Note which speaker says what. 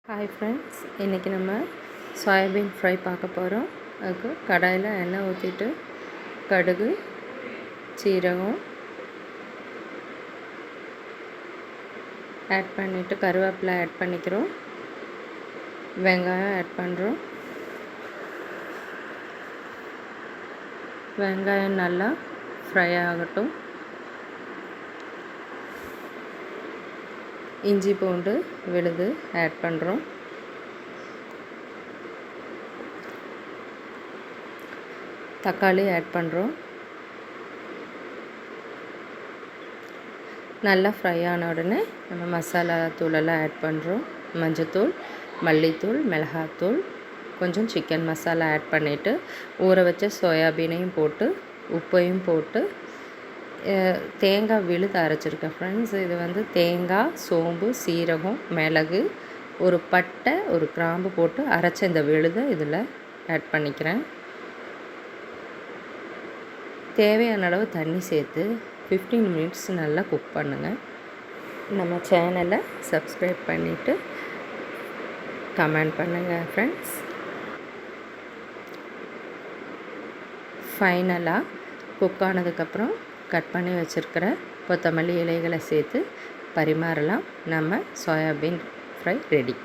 Speaker 1: Hi friends, இன்றைக்கி நம்ம soybean fry பார்க்க போகிறோம். அதுக்கு கடாயில் எண்ணெய் ஊற்றிட்டு கடுகு, சீரகம் ஆட் பண்ணிவிட்டு கருவேப்பிலை ஆட் பண்ணிக்கிறோம். வெங்காயம் ஆட் பண்ணுறோம். வெங்காயம் நல்லா ஃப்ரை ஆகட்டும். இஞ்சி பூண்டு விழுது ஆட் பண்ணுறோம். தக்காளி ஆட் பண்ணுறோம். நல்லா ஃப்ரை ஆன உடனே நம்ம மசாலா தூளெல்லாம் ஆட் பண்ணுறோம். மஞ்சத்தூள், மல்லித்தூள், மிளகாத்தூள், கொஞ்சம் சிக்கன் மசாலா ஆட் பண்ணிவிட்டு ஊற வச்ச சோயாபீனையும் போட்டு உப்பையும் போட்டு தேங்காய் விழுது அரைச்சிருக்கேன் ஃப்ரெண்ட்ஸ். இது வந்து தேங்காய், சோம்பு, சீரகம், மிளகு, ஒரு பட்டை, ஒரு கிராம்பு போட்டு அரைச்ச இந்த விழுதை இதில் ஆட் பண்ணிக்கிறேன். தேவையான அளவு தண்ணி சேர்த்து 15 மினிட்ஸ் நல்லா குக் பண்ணுங்கள். நம்ம சேனலை சப்ஸ்கிரைப் பண்ணிவிட்டு கமெண்ட் பண்ணுங்கள் ஃப்ரெண்ட்ஸ். ஃபைனலாக குக் ஆனதுக்கப்புறம் கட் பண்ணி வச்சுருக்கிற கொத்தமல்லி இலைகளை சேர்த்து பரிமாறலாம். நம்ம சோயாபீன் ஃப்ரை ரெடி.